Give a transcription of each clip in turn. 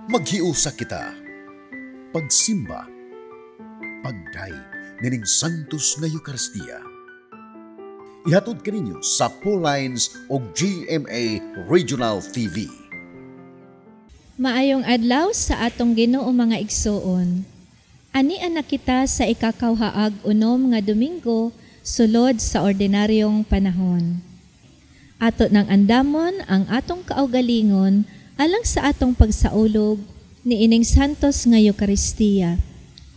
Maghiusa kita, pagsimba, pagdaig nining Santos nga Eucharistia. Ihatod kaninyo sa Pauline's o GMA Regional TV. Maayong adlaw sa atong Ginoo mga igsoon. Ani anak kita sa ikakawhaag unom nga Domingo sulod sa ordinaryong panahon. Ato nang andamon ang atong kaugalingon alang sa atong pagsaulog ni ining Santos nga Eucharistia.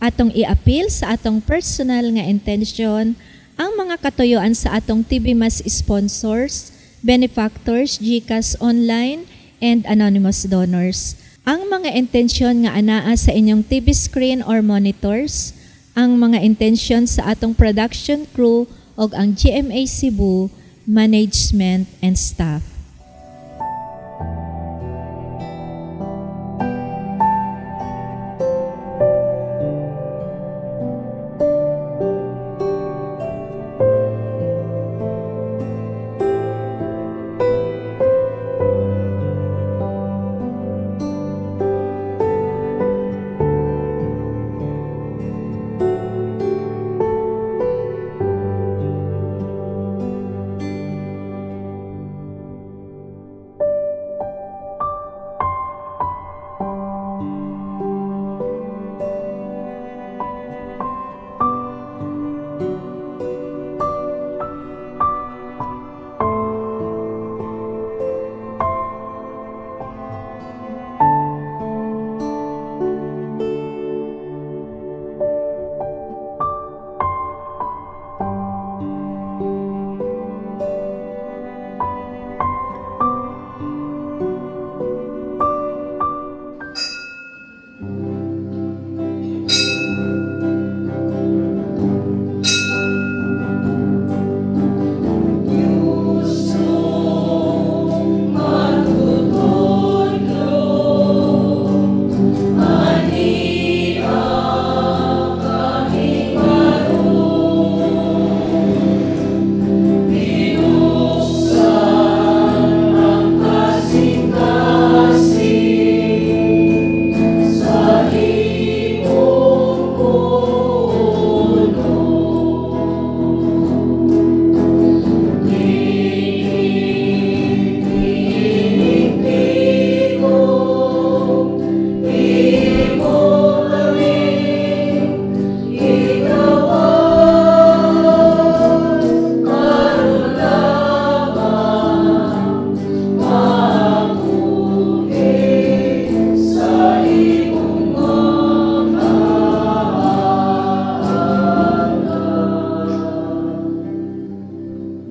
Atong iapil sa atong personal nga intensyon ang mga katuyoan sa atong TV Mas sponsors, benefactors, GCash online, and anonymous donors. Ang mga intensyon nga anaa sa inyong TV screen or monitors, ang mga intensyon sa atong production crew o ang GMA Cebu, management, and staff.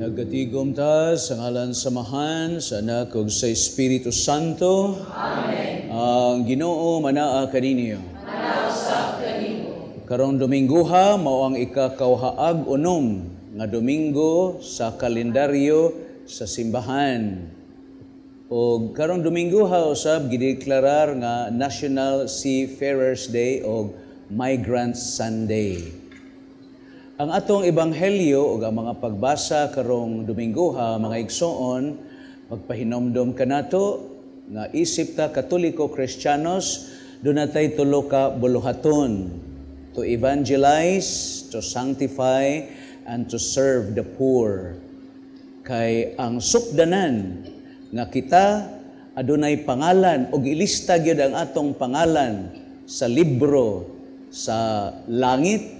Nagkatigom ta sa ngalan samahan sa Anak ug sa Espiritu Santo. Amen. Ang Ginoo manaa kaninyo. Manausa kanimo. Karong Domingoha mao ang ikakawhaag unom nga Domingo sa kalendaryo sa simbahan. O karong Domingoha usab gideklarar nga National Seafarers Day o Migrant Sunday. Ang atong ebanghelyo o ang mga pagbasa karong Domingoha, mga igsoon, magpahinomdom kanato nga isip ta Katoliko Kristiyanos, dunatay tulo ka buluhaton: to evangelize, to sanctify, and to serve the poor. Kay ang sukdanan nga kita adunay pangalan o ilista gyud ang atong pangalan sa libro sa langit,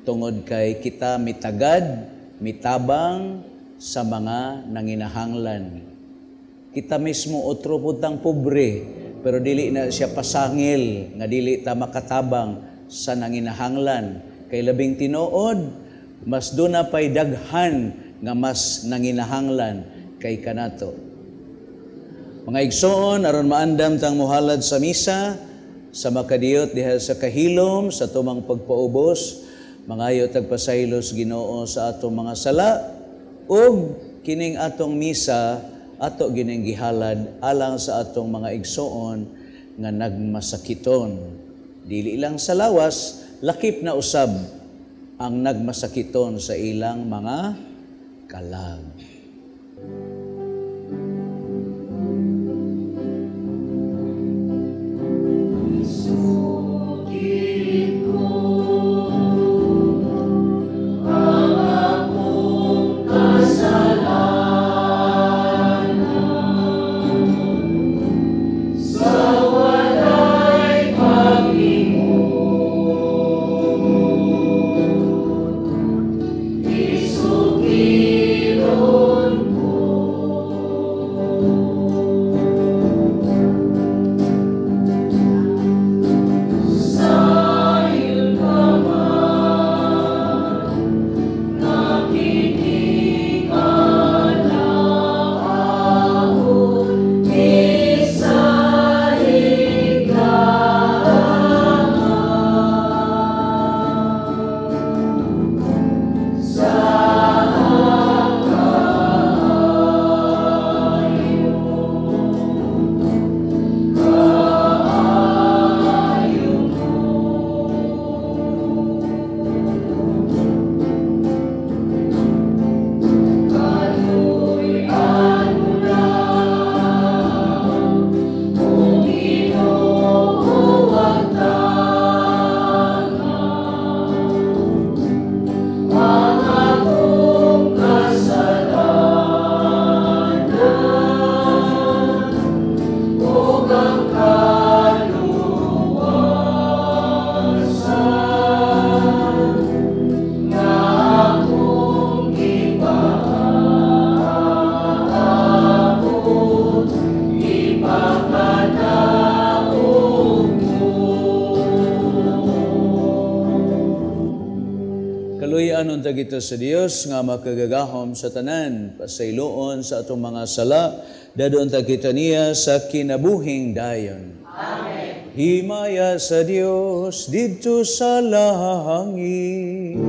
tungod kay kita mitagad, mitabang sa mga nanginahanglan. Kita mismo otro putang pobre, pero dili na siya pasangil, nga dili ta makatabang sa nanginahanglan. Kay labing tinuod, mas doon na pa'y daghan nga mas nanginahanglan kay kanato. Mga igsoon, aron maandam tang muhalad sa misa, sa makadiyot diha sa kahilom, sa tumang pagpaubos, mangayo tagpasaylos Ginoo sa atong mga sala, ug kining atong misa ato gining gihalad alang sa atong mga igsoon nga nagmasakiton. Dili lang sa lawas, lakip na usab ang nagmasakiton sa ilang mga kalag. Pagilianon ta kita sa Dios nga makagagahom sa tanan, pasayloon sa atong mga sala, dadon ta kita niya sa kinabuhing dayon. Amen. Himaya sa Dios didto sa langit.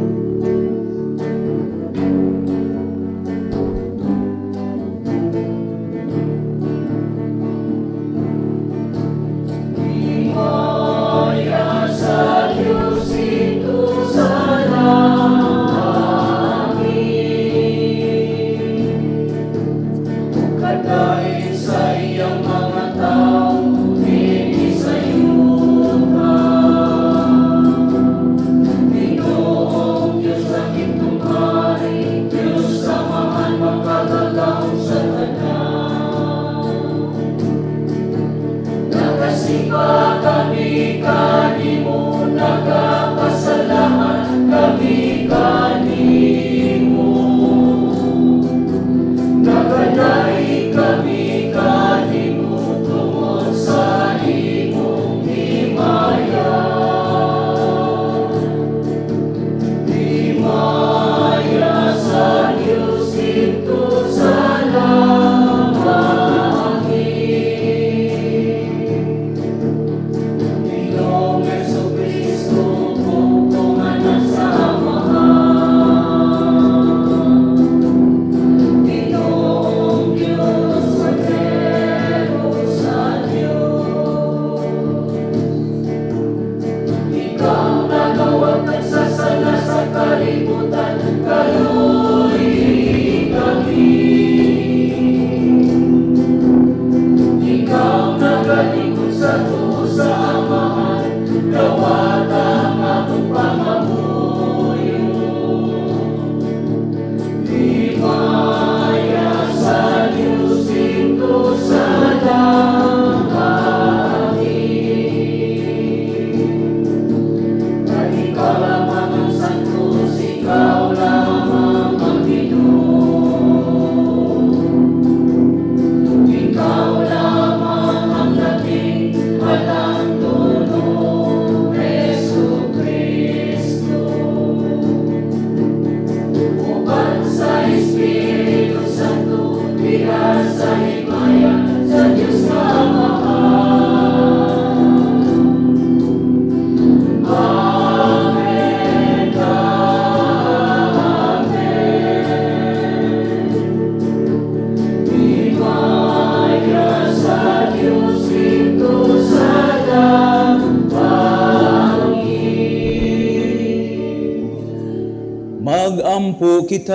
Magampo kita.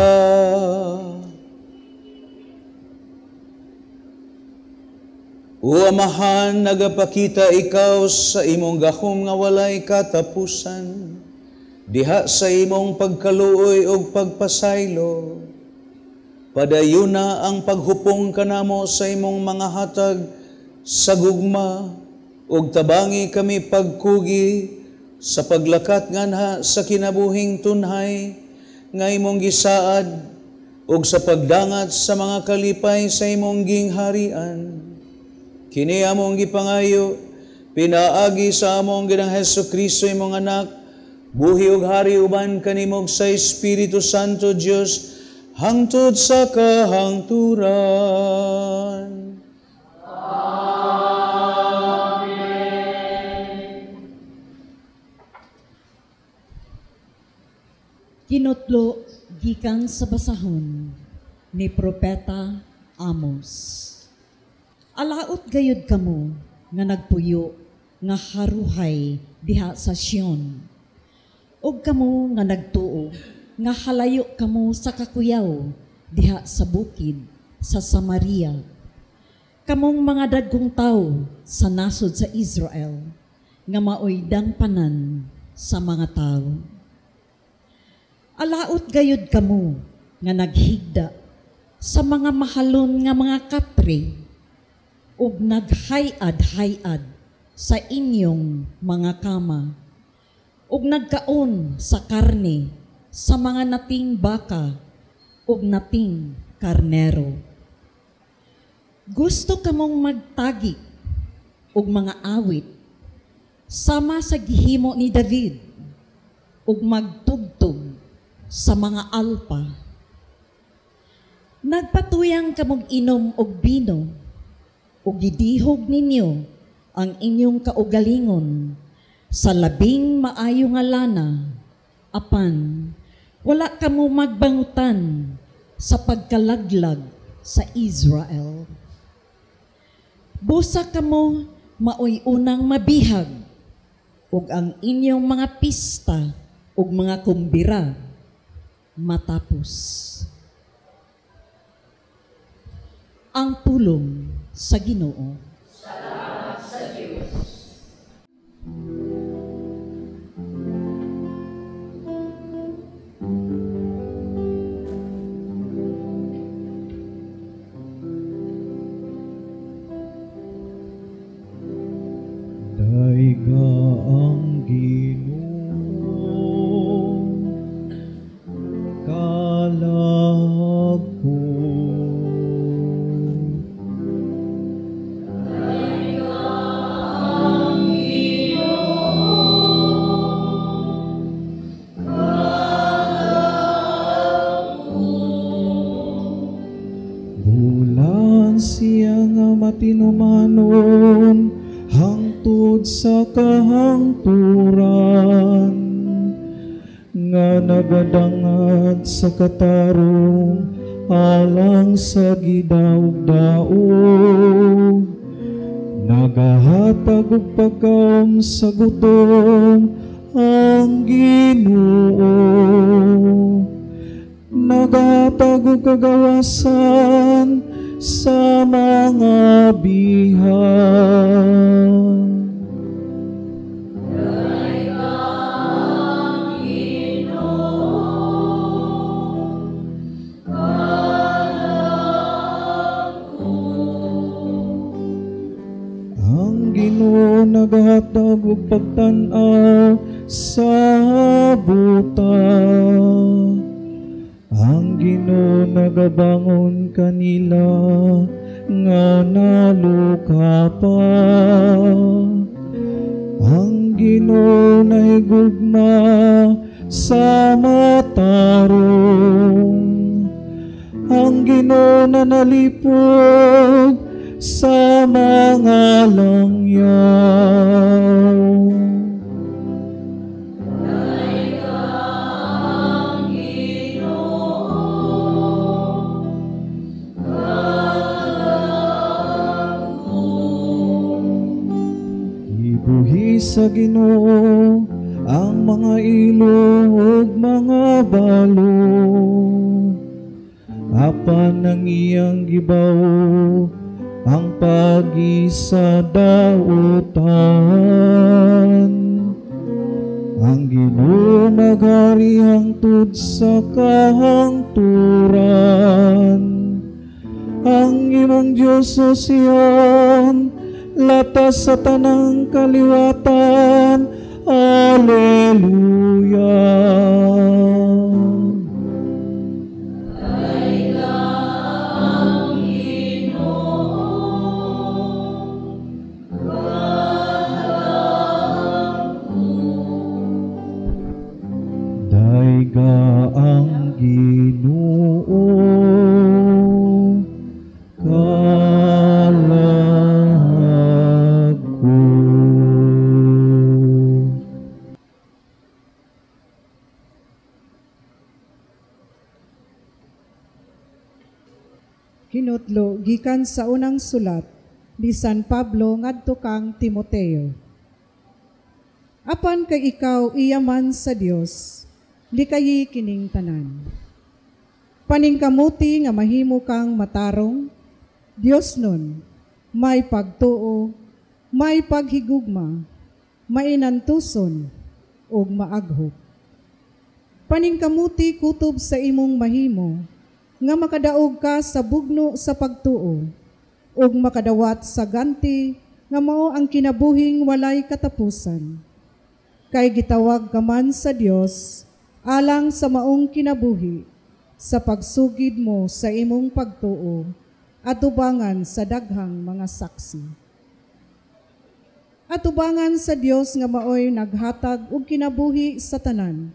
O Amahan, nagapakita ikaw sa imong gahom nga walay katapusan, diha sa imong pagkaluoy o pagpasaylo. Padayuna ang paghupong kanamo sa imong mga hatag sa gugma, ug tabangi kami pagkugi sa paglakat nganha sa kinabuhing tunhay nga imong gisaad, ug sa pagdangat sa mga kalipay sa imong gingharian. Kini among gipangayo, pinaagi sa among Ginang Hesukristo imong anak, buhi ug hari uban kanimog sa Espiritu Santo Dios, hangtod sa kahangturan. Kinutlo gikan sa basahon ni Propeta Amos. Alaot gayud kamo nga nagpuyo nga haruhay diha sa Sion. Og kamo nga nagtuo nga halayo kamo sa kakuyaw diha sa bukid sa Samaria. Kamong mga dagkong tawo sa nasod sa Israel nga maoy dangpanan sa mga tawo. Alaot gayud kamo nga naghigda sa mga mahalon nga mga katre ug naghayad-hayad sa inyong mga kama ug nagkaon sa karne sa mga nating baka ug nating karnero. Gusto kamong magtagi ug mga awit sama sa gihimo ni David ug magtugtog sa mga alpa. Nagpatuyang kamog inom og bino, o gidihog ninyo ang inyong kaugalingon sa labing maayo nga lana, apan wala kamo magbangutan sa pagkalaglag sa Israel. Busa kamo maoy unang mabihag ug ang inyong mga pista ug mga kumbira matapos. Ang pulong sa Ginoo. Salamat sa Diyos. Daiga ang Ginoo, kalag ko. Bulan siya nga matinumanon, hangtod sa kahangturan, nga nagadangad sa katarong, alang sa gidaog-daog. Nagahatag og pagkaon sa gutom ang Ginoo. Nagahatag og kagawasan sa mga bihan. Ang Ginoo nagahatag og pagtan-aw sa buta. Ang Ginoo nagabangon kanila nga naluka pa. Ang Ginoo nahigugma sa matarong. Ang Ginoo na nalipog sa mga langyaw. Ibuhi sa Ginoo ang mga ilog ug mga balo, apan ang iyang gibaw ang pagi sa dautan. Ang Ginoo maghari hangtod sa kahangturan. Ang imong Diyos o Sion, latas sa tanang kaliwatan. Alleluia. Daiga ang Ginoo, kalag ko. Hinutlo gikan sa unang sulat ni San Pablo ngadto kang Timoteo. Apan kay ikaw iyaman sa Dios, likayi kining tanan. Paningkamuti nga mahimo kang matarong, Dios nun, may pagtuo, may paghigugma, mainantuson, ug maaghop. Paningkamuti kutob sa imong mahimo, nga makadaog ka sa bugno sa pagtuo, ug makadawat sa ganti nga mao ang kinabuhing walay katapusan. Kay gitawag ka man sa Dios alang sa maong kinabuhi, sa pagsugid mo sa imong pagtuo, atubangan sa daghang mga saksi. Atubangan sa Dios nga maoy naghatag og kinabuhi sa tanan,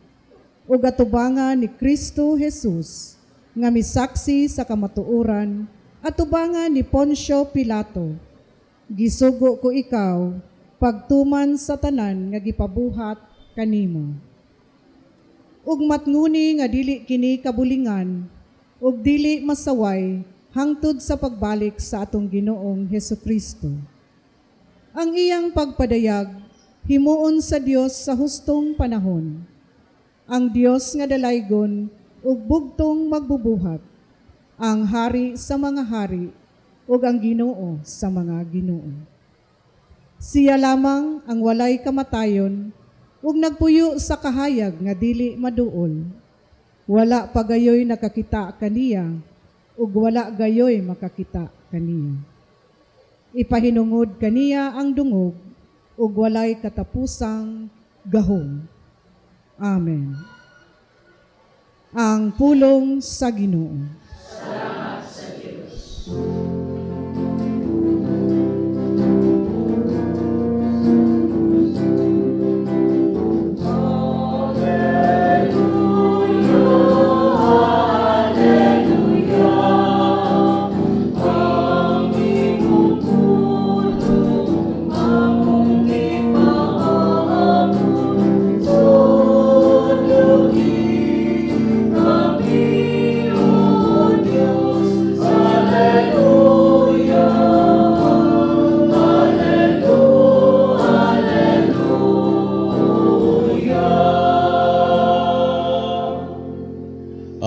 ug atubangan ni Kristo Jesus nga misaksi sa kamatuoran atubangan ni Poncio Pilato. Gisugo ko ikaw pagtuman sa tanan nga gipabuhat kanimo. Ug matnguni nga dili kini kabulingan ug dili masaway hangtod sa pagbalik sa atong Ginoong Hesukristo. Ang iyang pagpadayag himuon sa Dios sa hustong panahon. Ang Dios nga dalaygon ug bugtong magbubuhat, ang hari sa mga hari ug ang Ginoo sa mga ginoo. Siya lamang ang walay kamatayon ug nagpuyo sa kahayag nga dili maduol. Wala pagayoy nakakita kaniya ug wala gayoy makakita kaniya. Ipahinungod kaniya ang dungog ug walay katapusang gahom. Amen. Ang pulong sa Ginoo. Salamat sa Diyos.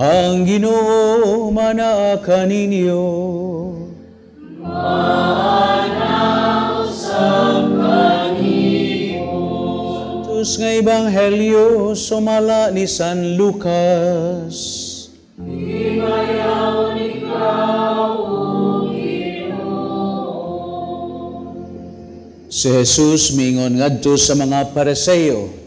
Ang Ginoo manaa kaninyo. Tus nga Ebanghelyo sumala ni San Lucas. Si Jesus mingon ngadto sa mga Pariseo,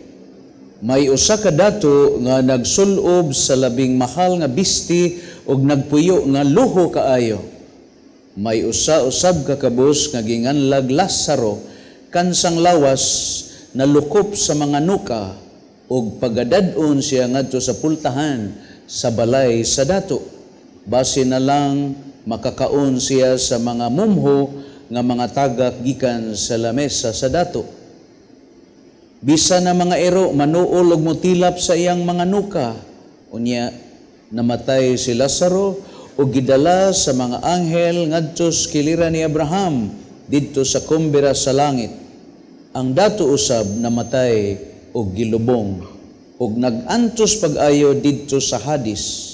may usa ka dato nga nagsulob sa labing mahal nga bisti ug nagpuyo nga luho kaayo. May usa usab ka kabus nga ginganlag Lazaro kansang lawas na lukop sa mga nuka ug pagadad-on siya ngadto sa pultahan sa balay sa dato. Base na lang makakaon siya sa mga mumho nga mga tagak gikan sa lamesa sa dato. Bisa na mga ero manuol ug motilap sa iyang mga nuka. Unya namatay si Lazaro ug gidala sa mga anghel ngadto sa kiliran ni Abraham didto sa kumbira sa langit. Ang dato usab namatay ug gilubong ug nagantos pag-ayo didto sa Hades.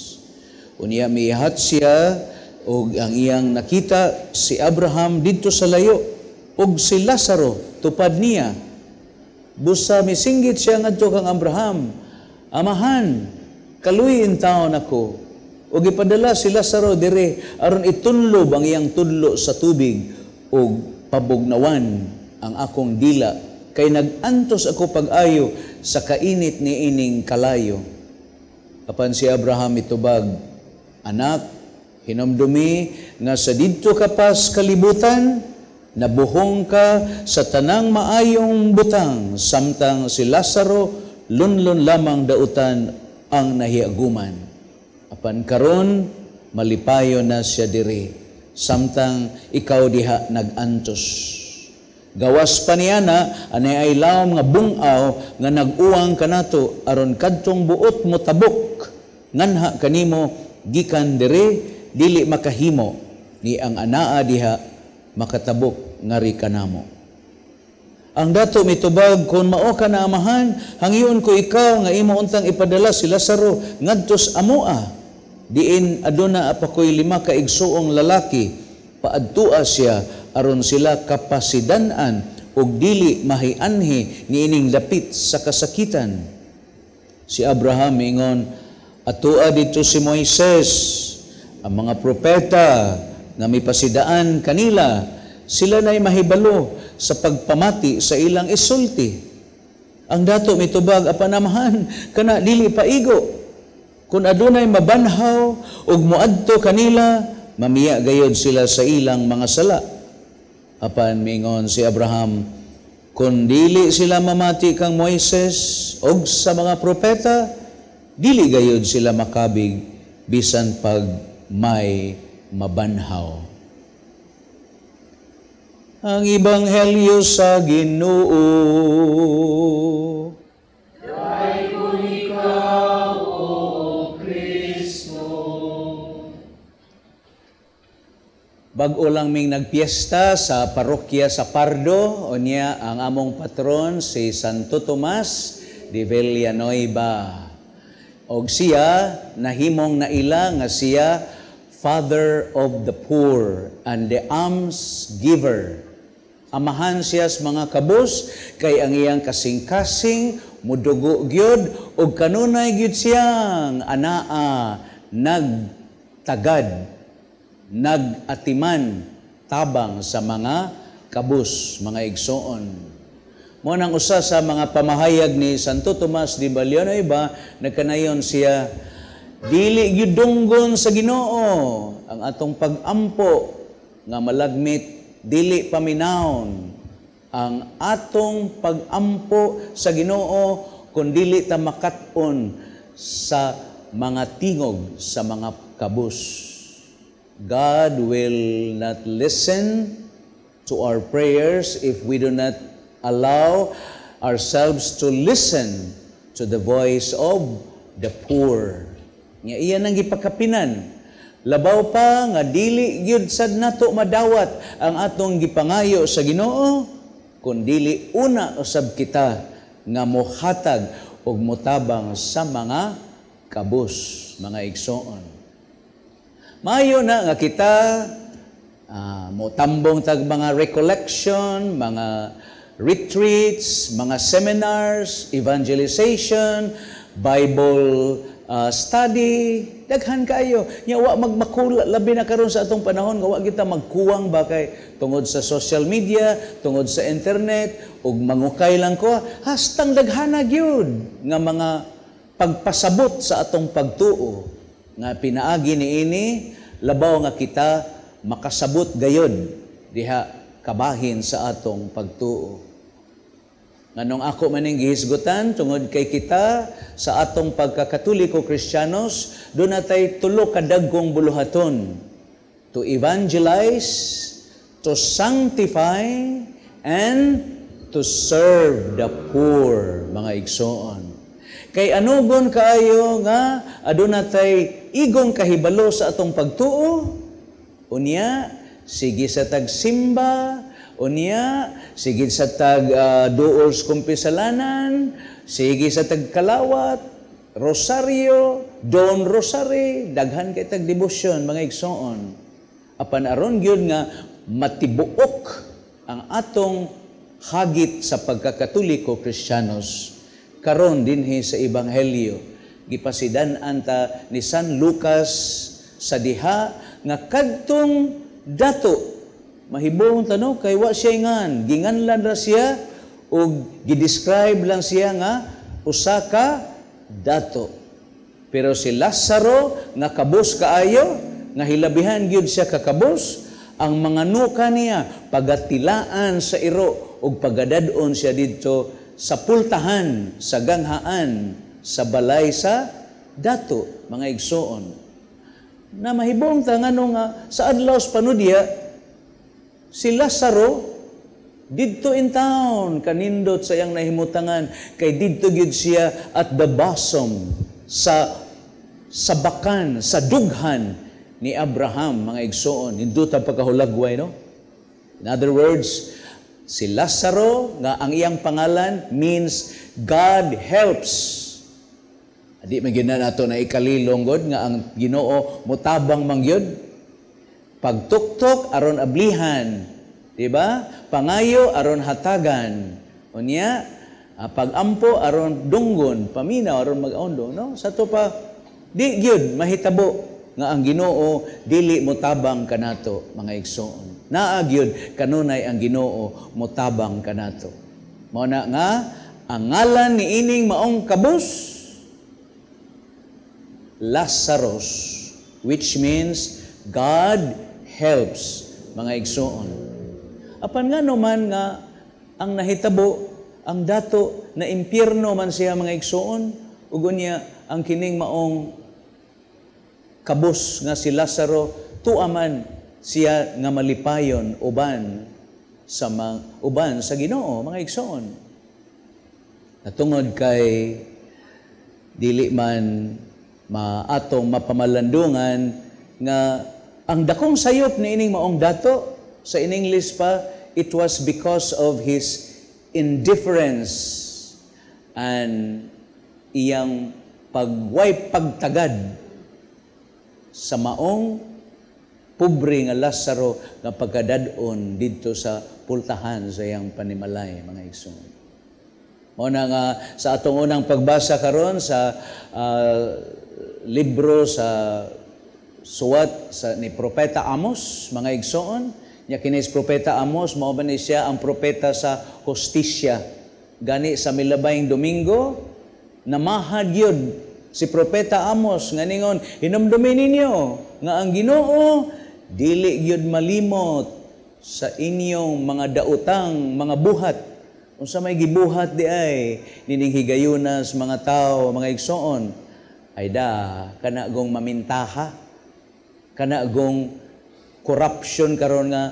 Unya mihat siya ug ang iyang nakita si Abraham didto sa layo ug si Lazaro tupad niya. Busa misinggit siya ngadto kang Abraham, amahan, kaluyin taon ako. Ug ipadala si Lazaro dire aron itunlob ang iyang tudlo sa tubig ug pabugnawan ang akong dila kay nagantos ako pag-ayo sa kainit ni ining kalayo. Apan si Abraham itubag, anak, hinumdumi nga sa didto ka pas kalibutan, nabuhong ka sa tanang maayong butang, samtang si Lazaro lunlon lamang dautan ang nahiaguman. Apan karon malipayo na siya diri, samtang ikaw diha nagantos. Gawas pa niya na anay ay lawom nga bungaw nga nag-uwang kanato aron kadtong buot mo tabok nganha kanimo gikan diri dili makahimo ni ang anaa diha makatabok ngari kanamo. Ang dato mitubag kun mao ka na amahan hangyon ko ikaw nga imo untang ipadala si Lazaro ngadtos amoa diin aduna apakoy 5 ka igsuong lalaki paadtua siya aron sila kapasidanan ug dili mahianhi niining lapit sa kasakitan. Si Abraham ingon, atua dito si Moises, ang mga propeta nga may pasidaan kanila, sila na'y mahibalo sa pagpamati sa ilang isulti. Ang dato mitubag apanamahan kana dili paigo. Kung adunay mabanhaw ug moadto kanila, mamiya gayod sila sa ilang mga sala. Apan mingon si Abraham, kung dili sila mamati kang Moises og sa mga propeta, dili gayud sila makabig bisan pag may mabanhaw. Ang Ebanghelyo sa Ginoo. Bag-o lang ming nagpiesta sa parokya sa Pardo, o niya ang among patron si Santo Tomas de Villanueva. Og siya nahimong naila nga siya Father of the Poor and the Alms Giver. Amahan siya sa mga kabus kay ang iyang kasing-kasing mudugo gyud og kanunay gyud siyang anaa nagtagad, nag-atiman tabang sa mga kabus, mga igsoon. Mo nang usa sa mga pamahayag ni Santo Tomas de Villanueva, nagkanayon siya, dili gyud dunggon sa Ginoo ang atong pag-ampo nga malagmit, dili paminawon ang atong pag-ampo sa Ginoo kun dili ta makat-on sa mga tingog sa mga kabus. God will not listen to our prayers if we do not allow ourselves to listen to the voice of the poor. Nga iyan ang gipakapinan. Labaw pa nga dili gyud sad nato madawat ang atong gipangayo sa Ginoo kun dili una usab kita nga mohatag og motabang sa mga kabus, mga igsoon. Maayo na nga kita motambong tag mga recollection, mga retreats, mga seminars, evangelization, Bible study, daghan kayo. Nya wa magmakula labi na karon sa atong panahon nga wa kita magkuwang ba kay tungod sa social media, tungod sa internet ug mangukay lang ko, hastang daghana gyud nga mga pagpasabot sa atong pagtuo nga pinaagi niini labaw nga kita makasabot gayod diha kabahin sa atong pagtuo. Nganong ako maning gihisgutan tungod kay kita sa atong pagkakatoliko Kristiyanos, do natay tulo ka dagkong buluhaton: to evangelize, to sanctify, and to serve the poor, mga igsoon. Kay anugon kaayo nga aduna tay igong kahibalo sa atong pagtuo, unya sige sa tagsimba, unya sige sa tag duol sa kumpisalanan, sige sa tagkalawat, rosaryo, don rosary, daghan kay tag debosyon, mga igsoon. Apan aron gyud nga matibuok ang atong hagit sa pagkakatoliko Kristiyanos. Karon dinhi sa Ebanghelyo, gipasidan-an ta ni San Lucas sa diha nga kadtong dato mahibong tanong kay wa siya ngan ginganlan ra siya ug gidescribe lang siya nga usa ka dato. Pero si Lazaro nga kabus kaayo, nga hilabihan gyud siya ka kabus, ang mga nuka niya pagatilaan sa iro ug pagadadon siya didto sa pultahan, sa ganghaan, sa balay sa dato, mga igsoon. Na mahibong ta ngano nga sa adlaw sa panudya si Lazaro didto in town kanindot sa iyang nahimutangan kay didto gyud siya at the bosom sa bakan, sa dughan ni Abraham, mga igsoon. Nindot ang pagkahulagway, no? In other words, si Lazaro, nga ang iyang pangalan means God helps. Adi magina nato na ikalilong god nga ang Ginoo mutabang mangyod. Pagtuktok aron ablihan, di ba? Pangayo aron hatagan. Unya, pagampo aron dunggon, paminaw aron mag-ondo, no? Sa to pa di gyud mahitabo nga ang Ginoo dili motabang kanato, mga igsoon. Naa gyud kanunay ang Ginoo motabang kanato. Mao na nga ang ngalan ni ining maong kabus Lazarus, which means God helps, mga igsoon. Apan nga naman nga ang nahitabo ang dato na impyerno man siya, mga igsoon, ug unya ang kining maong kabus nga si Lazaro tuaman siya nga malipayon uban sa Ginoo, mga igsoon. Natungod kay dili man atong mapamalandungan nga ang dakong sayop ni ining maong dato sa in English pa, it was because of his indifference and iyang pagway pagtagad sa maong pobre nga Lazaro nga pagkadadon didto sa pultahan sa iyang panimalay, mga igsoon. Muna nga sa atong unang pagbasa karon sa libro sa suwat ni Propeta Amos, mga igsoon, nya kini si Propeta Amos mao man siya ang propeta sa hostisya. Gani sa milabayng Domingo namahad yun si Propeta Amos nga ningon, hinumdumin ninyo nga ang Ginoo dili gyud malimot sa inyong mga daotang mga buhat. Unsa may gibuhat di ay nining higayunas mga tao, mga igsoon, ay kana gong mamintaha, kana gong corruption karon nga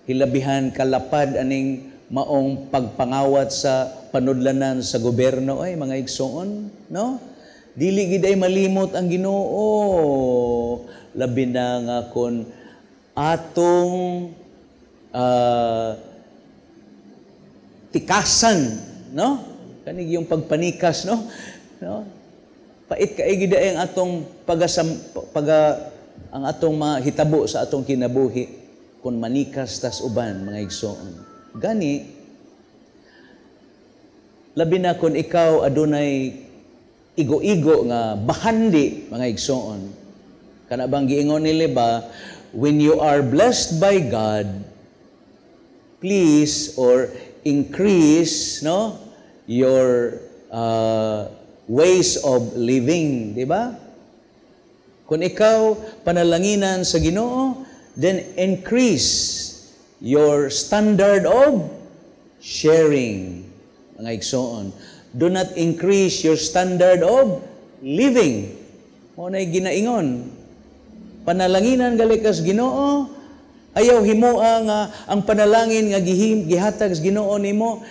hilabihan kalapad aning maong pagpangawat sa panudlanan sa gobyerno, ay mga igsoon, no? Dili gid ay malimot ang Ginoo, labi na nga kon atong tikasan, no? Kanig yung pagpanikas, no? Pait kay gid ay ang atong ang atong mahitabo sa atong kinabuhi kung manikas tas uban, mga igsoon. Gani, labi na kung ikaw adunay igo-igo nga bahandi, mga igsoon. Kana bang giingon nila ba, when you are blessed by God, please or increase, no, your ways of living, di ba? Kung ikaw panalanginan sa Ginoo, then increase your standard of sharing, mga igsoon. Do not increase your standard of living. Mo na'y ginaingon. Panalanginan galikas Ginoo, ayaw himoa nga ang panalangin nga gihatag sa Ginoo nimo,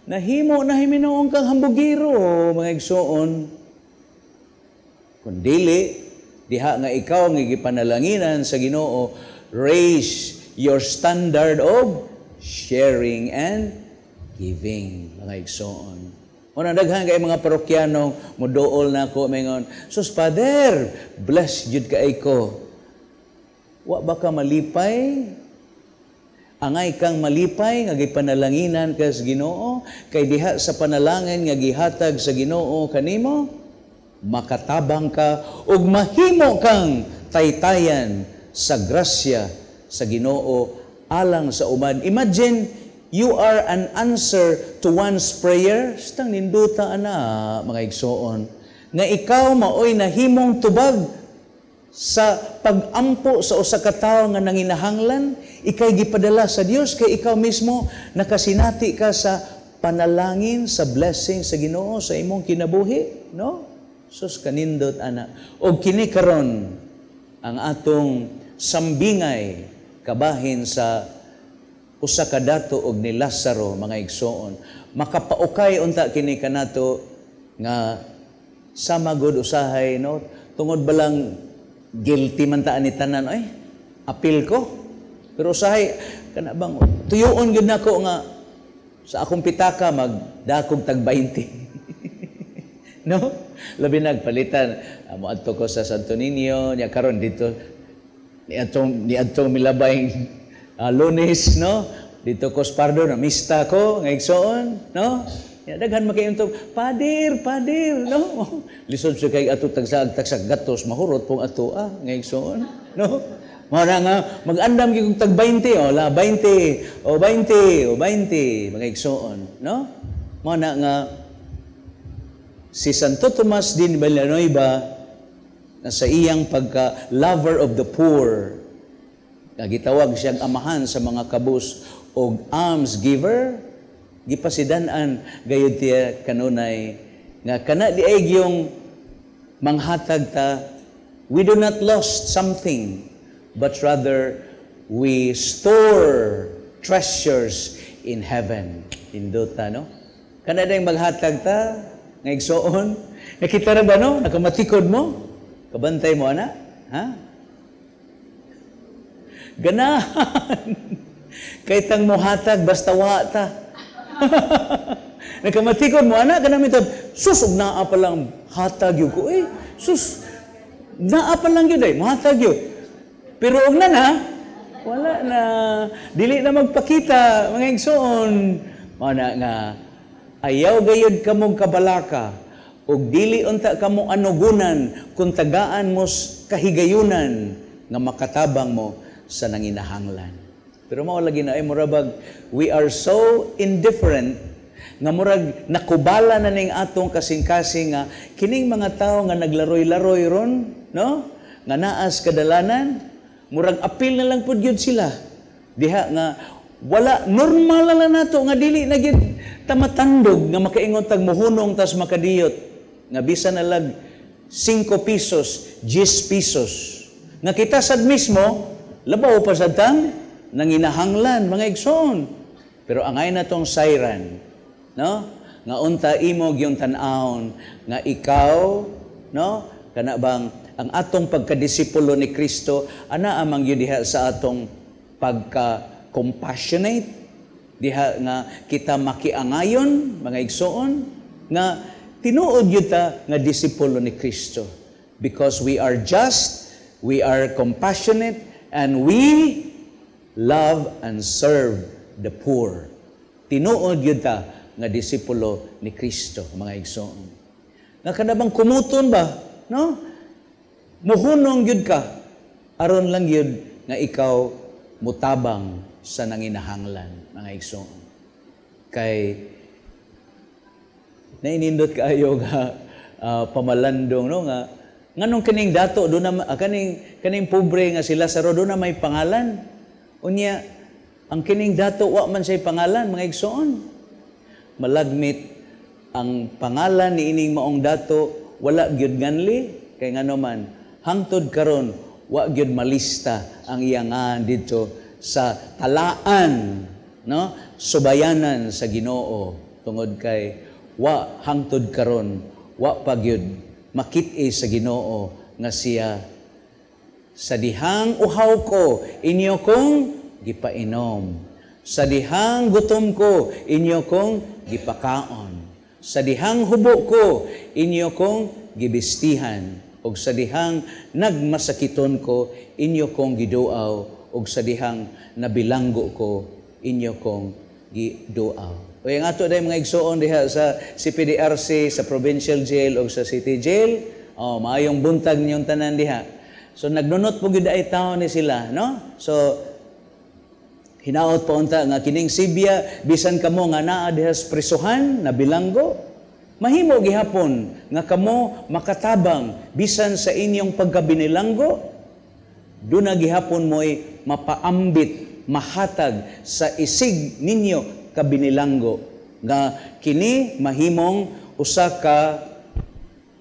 nahimo na himinoon kang hambugiro, mga igsoon. Kung dili, diha nga ikaw nga gipanalanginan sa Ginoo, raise your standard of sharing and giving, mga igsoon. Unang daghan kay mga parokyanong muduol na ko mingon, sus Father, bless jud kay ko. Wa ba ka malipay? Angay kang malipay nga gipanalanginan ka sa Ginoo, kay diha sa panalangin nga gihatag sa Ginoo kanimo, makatabang ka ug mahimo kang taytayan sa grasya sa Ginoo alang sa uban. Imagine you are an answer to one's prayer. Stang ninduta ana, mga igsoon, nga ikaw maoy nahimong tubag sa pag-ampo sa usa ka tawo nga nanginahanglan, ikay gipadala sa Dios kay ikaw mismo nakasinati ka sa panalangin, sa blessing sa Ginoo sa imong kinabuhi, no? Sus kanindot ana. Og kini karon ang atong sambingay kabahin sa usa ka dato og ni Lazaro, mga igsoon. Makapaukay unta kini kanato nga sama gud usahay, no? Tungod balang guilty man ta ani tanan, ay apil ko. Pero usahay kana bang tuyoon gud nako nga sa akong pitaka magdakog tag 20. No? Labi nagpalitan. Moadto ko sa Santo Niño, nya karon dito ni atong milabayng Lunes, no? Dito ko Spardo na mista ko nga igsoon, no? Ya daghan makayunto, padir, no? Lisod sa kay ato tagsag gatos mahurot pong ato nga igsoon, no? Mao na nga mag-andam gyud tag 20, la 20, o 20, mga igsoon, no? Mao na nga si Santo Tomas din Villanueva na sa iyang pagka-lover of the poor, gitawag siyang amahan sa mga kabus o alms giver, gipasidan-an gayud tiya kanunay nga kana di ay yung manghatag ta, we do not lost something, but rather we store treasures in heaven. Indota, no? Kana dayang maghatag ta, nga igsoon. Nakita ra ba, no? Nakamatikod mo? Kabantay mo, ana? Ha? Ganahan. Kay tang mohatag, basta wa ta. Nakamatikod mo, ana? Ganamit ta, sus, ug naa pa lang hatag yun ko. Sus, naa pa lang yun, mahatag yun. Pero og na, wala na. Dili na magpakita, mga igsoon. Mana nga, ayaw gayud kamong kabalaka, og dili unta kamo anugunan, kung tagaan mo kahigayunan, nga makatabang mo sa nanginahanglan. Pero mao lagi na ay murabag, we are so indifferent, nga murag nakubala na ning atong kasing-kasing nga, kining mga tao nga naglaroy-laroy ron, no? Nga naas kadalanan, murag apil na lang pud gyud sila. Diha nga wala normal lang nato nga dili na gyud tamatandog nga makaingon tag mohunong tas makadiyot nga bisan na lag 5 pesos, 10 pesos. Nga kita sad mismo labaw pa sad tang nanginahanglan mga igsoon. Pero angay na tong siren, no? Nga unta imo gyung tan-awon nga ikaw, no? Kana bang ang atong pagkadisipulo ni Kristo, ana amang yun diha sa atong pagka-compassionate, diha nga kita makiangayon, mga igsoon, nga tinuod yun ta nga disipulo ni Kristo. Because we are just, we are compassionate, and we love and serve the poor. Tinuod yun ta nga disipulo ni Kristo, mga igsoon. Nga kanabang kumuton ba, no? Muhunong yun ka, aron lang yun nga ikaw mutabang sa nanginahanglan, mga igsoon. Kay, nainindot kaayo nga pamalandong, no? Nga nung kaning dato, kaning pobre nga si Lazaro, doon na may pangalan. Unya, ang kining dato, wa man say pangalan, mga igsoon. Malagmit, ang pangalan ni ining maong dato, wala gyud nganli, kay nga naman, hangtod karon wa gyud malista ang iyangan dito sa talaan, no? Subayanan sa Ginoo tungod kay wa hangtod karon wa pa gyud makit-i sa Ginoo nga siya sa dihang uhaw ko inyo kong gipainom, sa dihang gutom ko inyo kong gipakaon, sa dihang hubo ko inyo kong gibistihan, og sa dihang nagmasakiton ko, inyo kong giduaw, og sa dihang nabilanggo ko, inyo kong giduaw. O yung ato dahil mga igsoon diha sa CPDRC, sa Provincial Jail, o sa City Jail, maayong buntag niyong tanan diha. So nagnunot po gid ay tao ni sila, no? So hinaot pa unta nga kining Sibya, bisan kamo nga naa diha sa prisuhan, nabilanggo, mahimo gihapon nga kamo makatabang bisan sa inyong pagkabinilanggo, doon na gihapon mo'y mapaambit, mahatag sa isig ninyo kabinilanggo, nga kini mahimong usa ka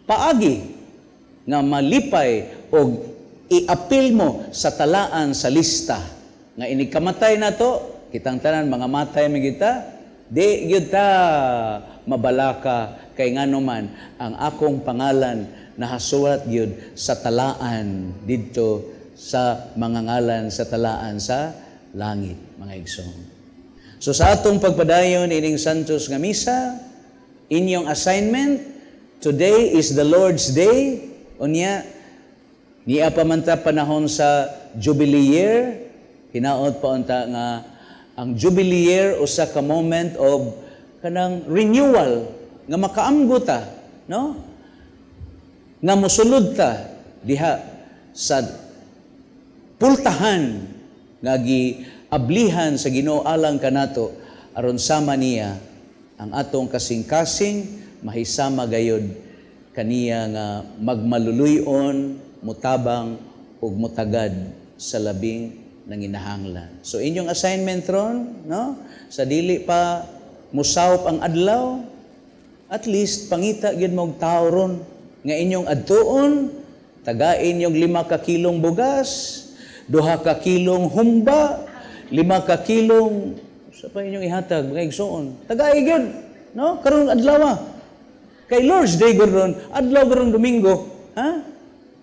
paagi nga malipay o iapil mo sa talaan sa lista nga inikamatay na to, kitang tanan mga matay migita, di gyud ta mabalaka kay ngano man ang akong pangalan nahasulat gyud sa talaan didto sa mga ngalan sa talaan sa langit, mga igsoon. So sa atong pagpadayon ining Santos nga misa, inyong assignment, today is the Lord's Day. Unya, niya pa man ta panahon sa Jubilee year, hinaot pa unta nga ang Jubilee year usa ka moment of kanang renewal nga makaamgo ta, no? Nga mosulod ta diha sa pultahan nga giablihan sa Ginoo alang kanato aron sama niya ang atong kasing-kasing mahisama gayud kaniya nga magmaluluyon, mutabang ug mutagad sa labing nanginahanglan. So inyong assignment ron, no? Sa dili pa musawop ang adlaw, at least pangita gyud mo og tao ron nga inyong adtuon, tagain yung 5 ka kilong bugas, 2 ka kilong humba, 5 ka kilong, sa pa inyong ihatag, mga igsoon. Tagay yun, no? Karong adlaw. Kay Lord's Day gudron, adlaw gudron Domingo, ha?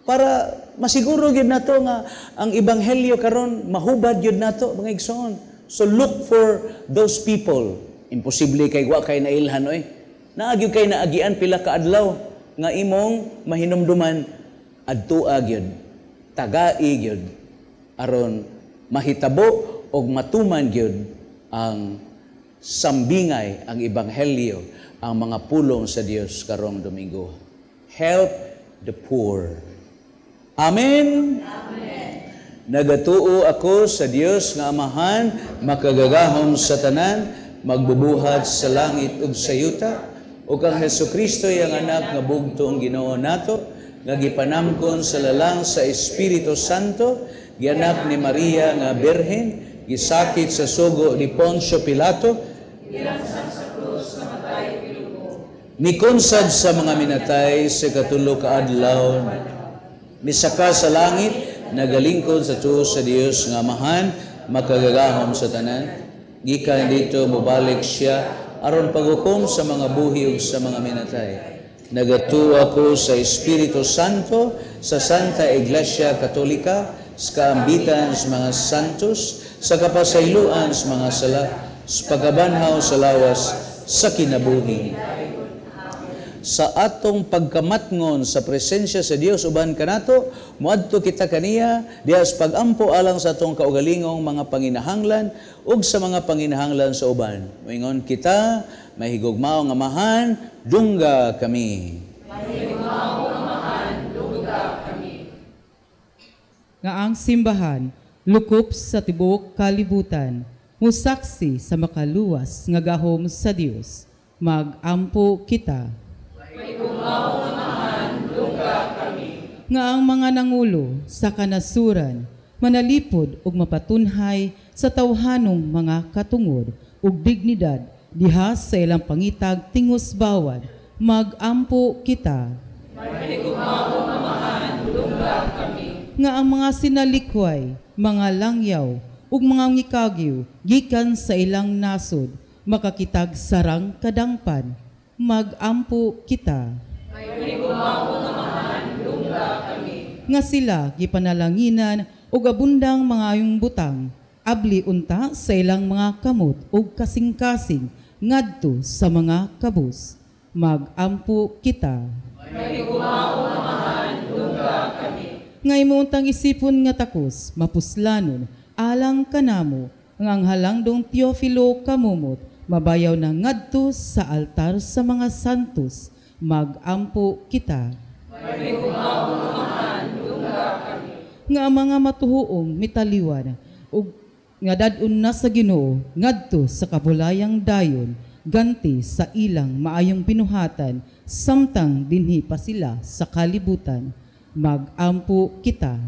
Para masiguro yun na to nga ang ebanghelyo karon mahubad yun na to, mga igsoon. So look for those people. Imposible kay wa kay nailhan, oy. Naagyo kay naagian pila ka adlaw nga imong mahinumduman adtua gyud, tagai gyud aron mahitabo og matuman gyud ang sambingay, ang ebanghelyo, ang mga pulong sa Dios karong Domingo. Help the poor. Amen. Amen. Nagatuo ako sa Dios nga Amahan, makagagahom sa tanan, magbubuhat sa langit ug sa yuta, ug ang Hesukristo yang anak nga bugtong Ginoo nato, nga gipanamkon sa lalang sa Espiritu Santo, gianak ni Maria nga Birhen, gisakit sa sugo ni Poncio Pilato, gilansang sa krus nga matay pilubo, mikonsad sa mga minatay sa katulo ka adlaw, misaka sa langit, nagalingkod sa tuo sa Dios nga Amahan, makagagahom sa tanan, gikan dito mobalik siya aron paghukom sa mga buhi ug sa mga minatay. Nagatuo ako sa Espiritu Santo, sa Santa Iglesia Katolika, sa kaambitan sa mga santos, sa kapasayloan sa mga sala, sa pagkabanhaw sa lawas sa kinabuhi. Sa atong pagkamatngon sa presensya sa Dios uban kanato, muadto kita kaniya diha sa pagampo alang sa atong kaugalingong mga panginahanglan ug sa mga panginahanglan sa uban. Moingon kita, mahigugmaong Amahan, dungga kami. Mahigugmaong Amahan, dungga kami. Nga ang simbahan lukop sa tibuok kalibutan, musaksi sa makaluwas nga gahom sa Dios. Magampo kita. Nga ang mga nangulo sa kanasuran, manalipod ug mapatunhay sa tawhanong mga katungod ug dignidad diha sa ilang pangitag tingos bawad, magampo kita. Nga ang mga sinalikway, mga langyaw ug mga ngikagyo gikan sa ilang nasod, makakitag sarang kadangpan, magampo kita. Nga sila gipanalanginan ug abundang mga ayong butang, abli unta sa ilang mga kamot ug kasing-kasing ngadto sa mga kabus, magampo kita. Nga imuntang isipon nga takos, mapuslanon, alang kanamo, nga ang halangdong Teofilo kamumot, mabayaw na ngadto sa altar sa mga santos, magampo kita. Nga ang mga matuhuong mitaliwan, ug nga dadun na sa Ginoo, ngadto sa kabulayang dayon, ganti sa ilang maayong binuhatan, samtang dinhi pa sila sa kalibutan, magampo kita.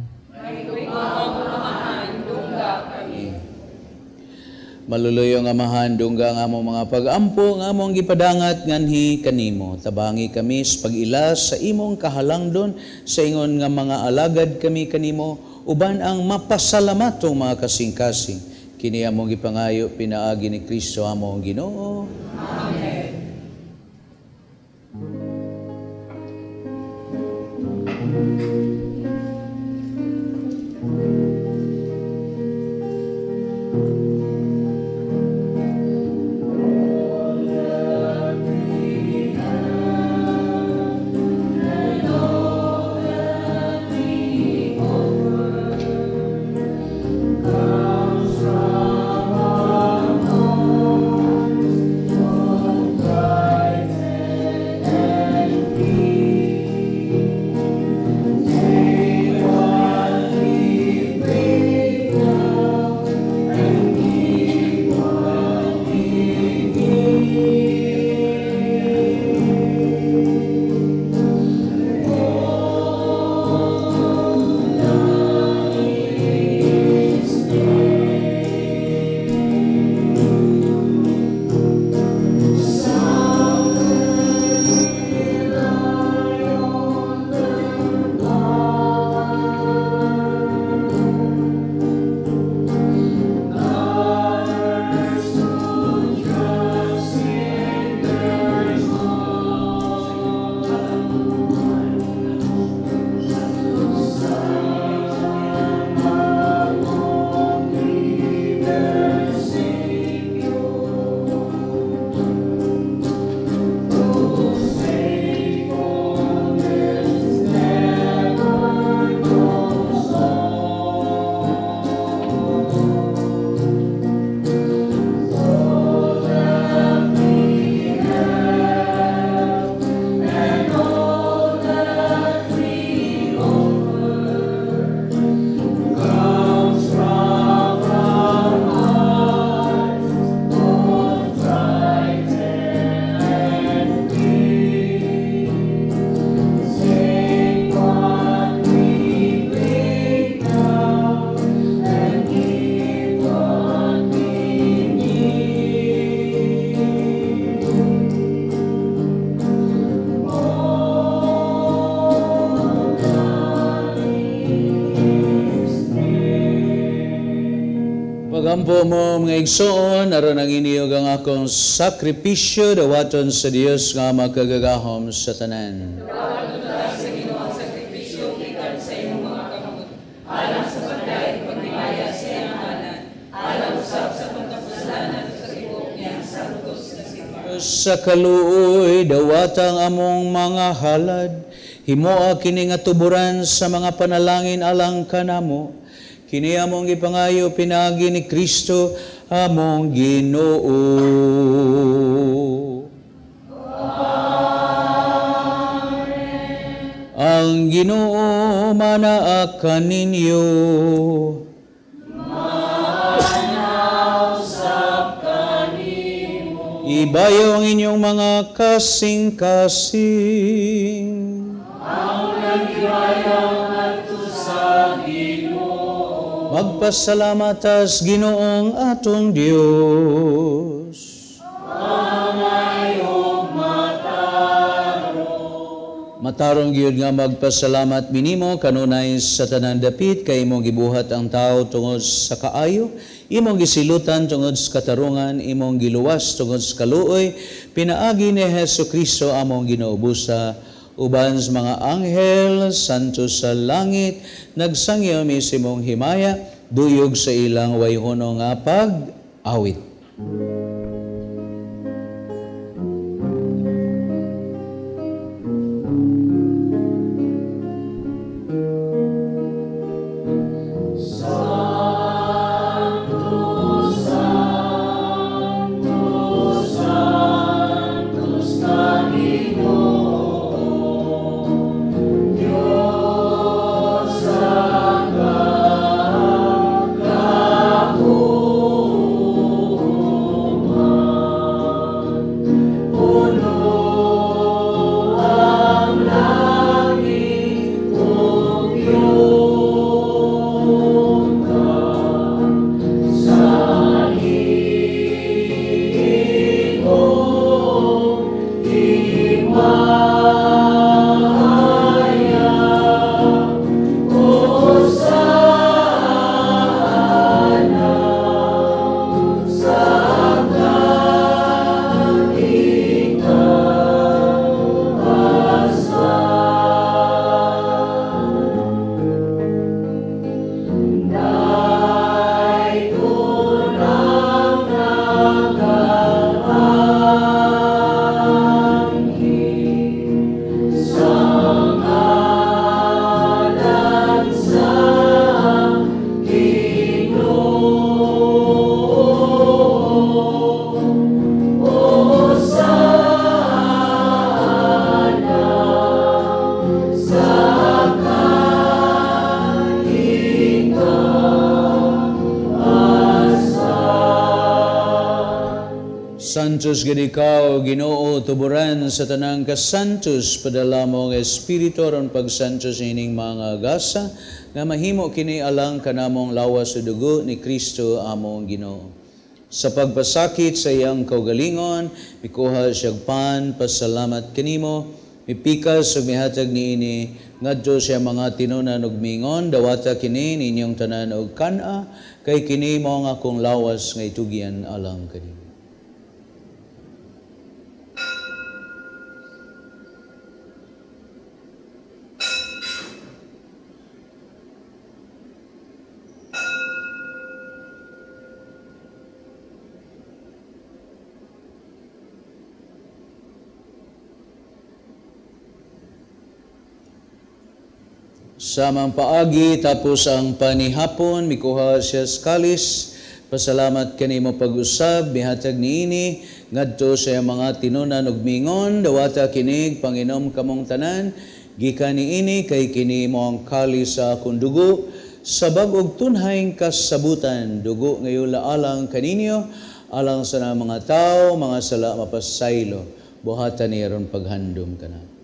Maluluyong Amahan, dungga nga among mga pag-ampo, nga among gipadangat nganhi kanimo. Tabangi kami sa pag-ilas sa imong kahalangdon, sa ingon nga mga alagad kami kanimo, uban ang mapasalamatong mga kasing-kasing. Kini among gipangayo, pinaagi ni Kristo among Ginoo. Amen. Pagtumpo mo mga igsoon, aron ang iniyog ang akong sakripisyo, dawaton sa Dios nga makagagahom sa tanan. Sa kaluoy, dawatang among mga halad, himoa kini nga tuburan sa mga panalangin alang kanamo. Kini among gipangayo pinagi ni Kristo among Ginoo. Amen. Ang Ginoo manaakan ninyo. Ibayo ang inyong mga kasing-kasing. Ang nagirayaw ato sa Ginoo. Magpasalamat as Ginoong atong Dios. Amayong matarong gyud nga magpasalamat minimo kanunay sa tanan dapit kay imong gibuhat ang tao tungod sa kaayo. Imong gisilutan tungod sa katarungan, imong giluwas tungod sa kaluoy, pinaagi ni Hesukristo among Ginoo uban sa mga anghel, santo sa langit, nagsangyo mi simong himaya, duyog sa ilang wayhono nga pag-awit. Santos gid ikaw, Ginoo, tuburan sa tanang kasantos, padala mo ang Espiritu aron pagsantos ining mga gasa, nga mahimo kini alang kanamong lawas sa dugo ni Kristo among Ginoo. Sa pagpasakit sa iyang kaugalingon, mikuha siyag pan, pasalamat kanimo, mipikas ug mihatag niini ngadto sa mga tinunan ug mingon, dawata kini ninyong tanan og kana, kay kini mao nga akong lawas nga itugian alang kanimo. Samang paagi tapos ang panihapon, mikuha siya sa kalis, pasalamat kanimo pag-usab, mihatag niini, ngadto sa mga tinunan ug mingon, dawata kinig, Panginom kamong tanan, gikan niini kay kini mo ang kalis sa akong dugo, sa bag-og tunhayng kasabutan, dugo ngayon alang kaninyo, alang sa mga tao, mga sala mapasaylo, buhatan niya ron paghandom ka na.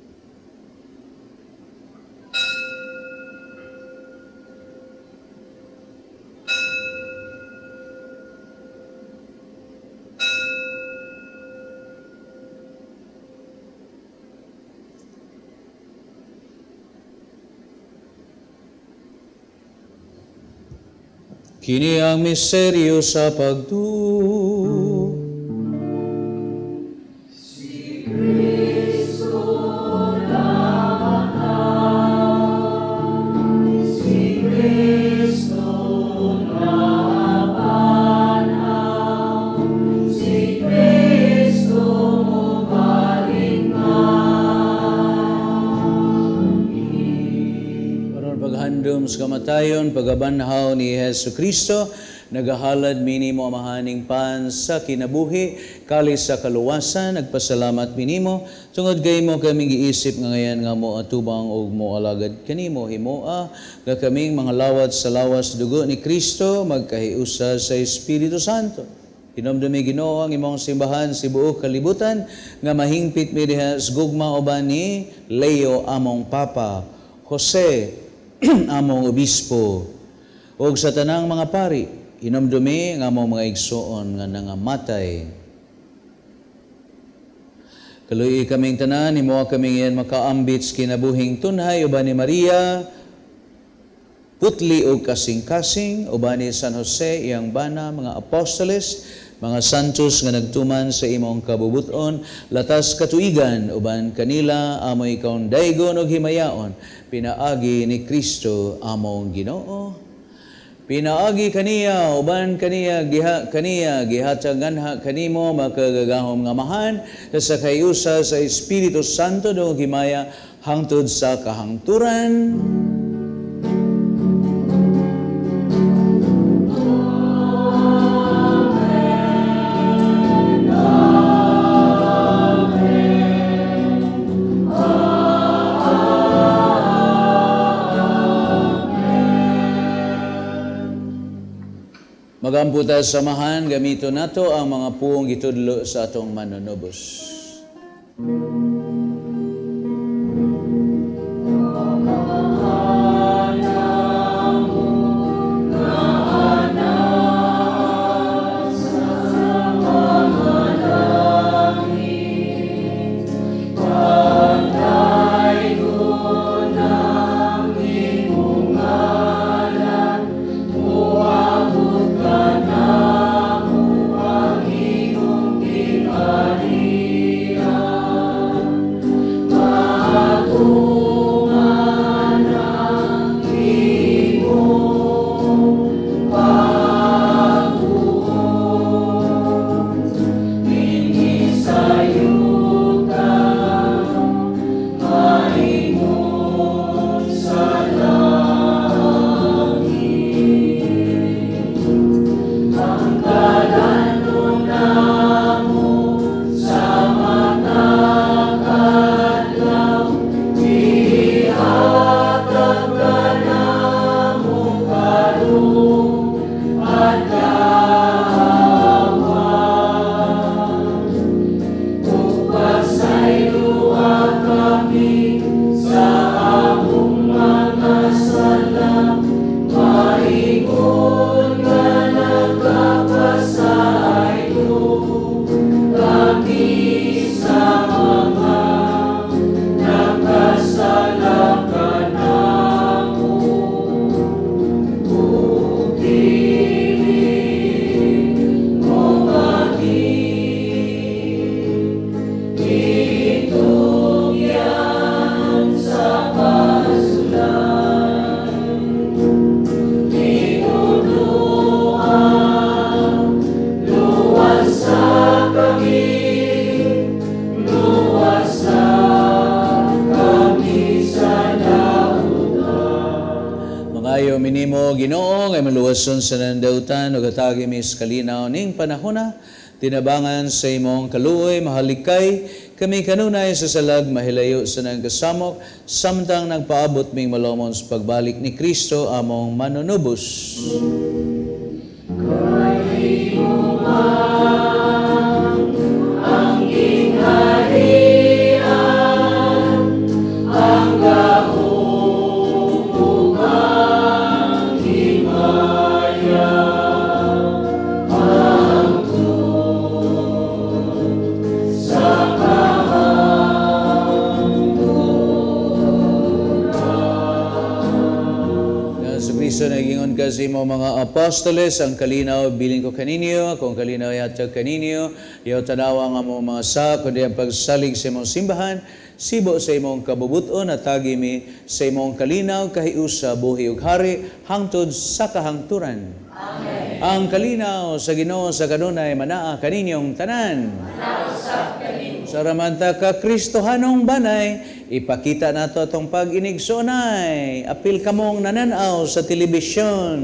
Kini ang misteryo sa pagtuo. Sa kamatayon, pagabanhaw ni Hesu Kristo, nagahalad minimo amahaning pan sa kinabuhi, kalis sa kaluwasan, nagpasalamat minimo, tungod kay mo kaming giisip nga ngayon nga mo atubang o mo alagad kanimo, himoa, nga kaming mga lawat sa lawas dugo ni Kristo, magkahiusa sa Espiritu Santo. Hinomdumi Ginoo ang imong simbahan si buok kalibutan, nga mahingpit mi diha sa gugma uban ni Leo among Papa, Jose among obispo, ug sa tanang mga pari, hinomdumi nga among mga igsoon nga nangamatay. Kaluoy kaming tanan, himuha kaming iyan makaambit sa kinabuhing tunhay, uban ni Maria, putli ug kasing-kasing, uban ni San Jose, iyang bana, mga apostoles, mga santos nga nagtuman sa imong kabubuton, latas katuigan, uban kanila, amoy ikaw daygon ug himayaon, pinaagi ni Kristo among Ginoo. Pinaagi kaniya, uban kaniya, gihataganha kanimo, makagagahom nga mahan, sa kayusa sa Espiritu Santo, do himaya, hangtod sa kahangturan. Magamputa samahan, gamito nato ang mga puong gitudlo sa atong manunubos. Ginoo ngay maluwason sa nandautan ug atagi mi kalinaw ning panahona tinabangan sa imong kaluoy mahalikay kami kanunay sa salag mahilayo sa nagkasamok samtang nagpaabot ming malomon sa pagbalik ni Kristo among manunubos. Ang ingharian ang so naging Tungod kasi mo mga apostoles, ang kalinaw biling ko kaninyo, kung kalinaw yata kaninyo, yaw tanawa nga mo mga sa, kundi ang pagsalig sa imong simbahan, sibo sa imong kabubuton at tagimi sa imong kalinaw, kahiusa, buhi ug hari, hangtod sa kahangturan. Amen. Ang kalinaw sa Ginoo sa kanunay manaa kaninyong tanan. Manausap kaninyo. Sa ramanta ka Kristohanong banay, ipakita nato atong pag-inigsunay. Apil kamong nananaw sa telebisyon.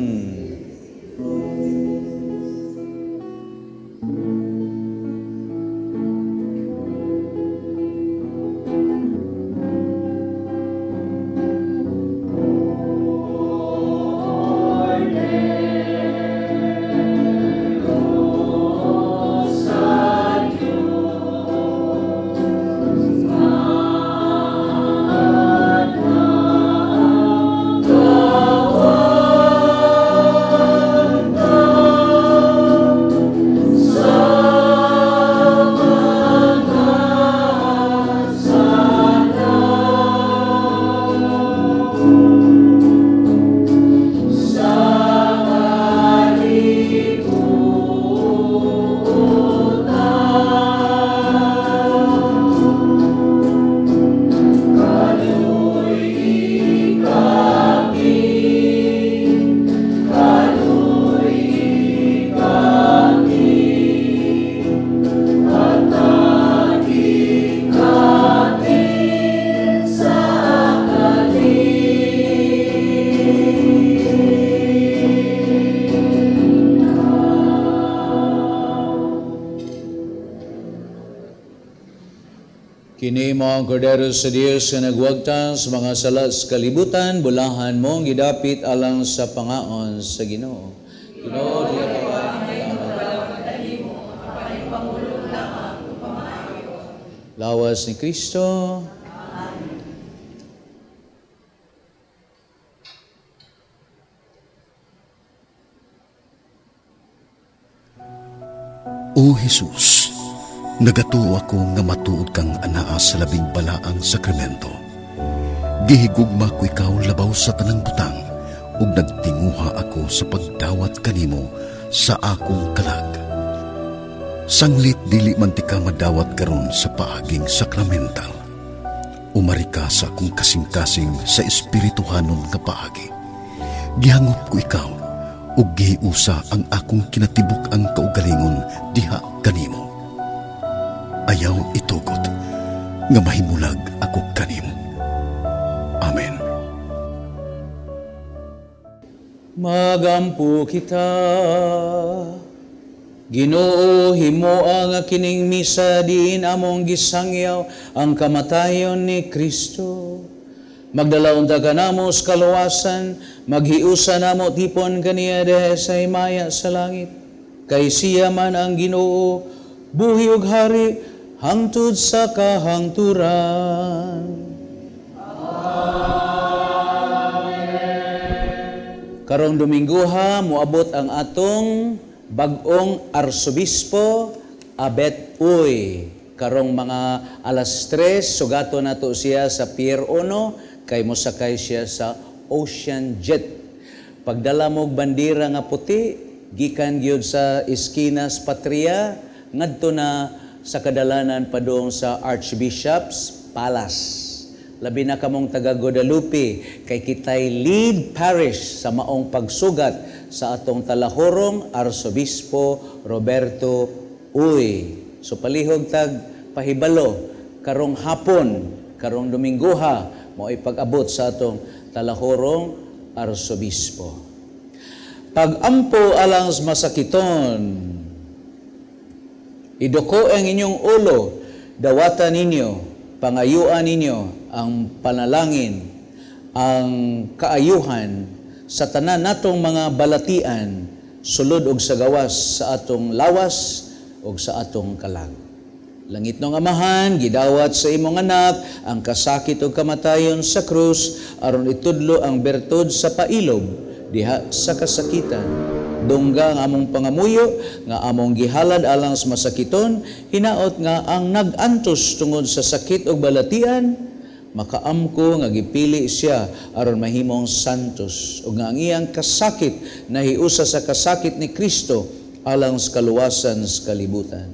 Kini mo ang kordero sa Diyos na nagwagtas sa mga salat sa kalibutan, bulahan mong gidapit alang sa pangaon sa Ginoo. Ginoo, di katawan lawas ni Kristo. O Jesus, nagatuo ako nga matuod kang anaa sa labing balaang sakramento. Gihigugma ko ikaw labaw sa tanang butang, ug nagtinguha ako sa pagdawat kanimo sa akong kalag. Sanglit dili man ti ka madawat karon sa paaging sakramental. Umari ka sa akong kasing-kasing sa espirituhanon nga paagi. Gihangop ko ikaw, ug gihiusa ang akong kinatibuk ang kaugalingon diha kanimo. Ayaw itugot nga mahimulag ako kanimo. Amen. Magampo kita, Ginoo, himoa nga kining misa diin among gisangyaw ang kamatayon ni Kristo. Magdalaon ta kanamo sa kaluwasan, maghiusa namo tipon kaniya dehe sa himaya sa langit. Kay siya man ang Ginoo, buhi ug hari, hangtod sa kahangturan. Amen. Karong Domingoha, moabot ang atong bag-ong arsobispo Abet Uy. Karong mga alas 3, sugato na to siya sa Pier 1, kay mosakay siya sa Ocean Jet. Pagdala mo bandira nga puti, gikan gyud sa Esquinas Patria, ngadto na sa kadalanan padung sa Archbishop's Palace. Labi na kamong taga Guadalupe, kay kitay lead parish sa maong pagsugat sa atong talahorong Arsobispo Roberto Uy. So palihog tag pahibalo, karong hapon, karong Domingoha, mo ipag-abot sa atong talahorong Arsobispo. Pag-ampo alang masakiton, idoko ang inyong ulo, dawatan ninyo, pangayuan ninyo ang panalangin, ang kaayuhan sa tanan natong mga balatian, sulod og sa gawas sa atong lawas og sa atong kalag. Langit ng Amahan, gidawat sa imong anak ang kasakit ug kamatayon sa krus aron itudlo ang bertud sa pailob diha sa kasakitan. Dungga nga among pangamuyo nga among gihalad alang sa masakiton, hinaot nga ang nag-antos tungod sa sakit ug balatian makaamko nga gipili siya aron mahimong santos ug nga ang iyang kasakit nahiusa sa kasakit ni Kristo alang sa kaluwasan sa kalibutan.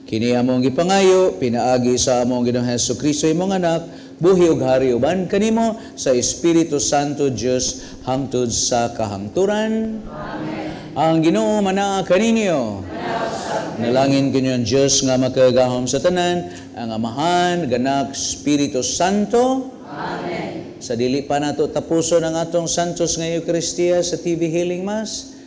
Kini among gipangayo pinaagi sa among Ginoong Hesukristo imong anak, buhi ug hari uban kanimo sa Espiritu Santo Dios hangtod sa kahangturan. Amen. Ang Ginoo manaa kaninyo. Nalangin kinyo ang Diyos nga makagahom sa tanan, ang Amahan, Ganak, Espiritu Santo. Amen. Sa dili pa nato tapuson ang atong santos nga Eucharistia sa TV Healing Mass,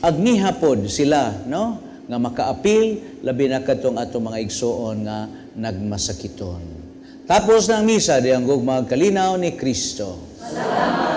agnihapod sila, no? Nga makaapil, labi na katong atong mga igsoon nga nagmasakiton. Tapos na ang misa, di ang gugmang kalinaw ni Kristo. Salamat.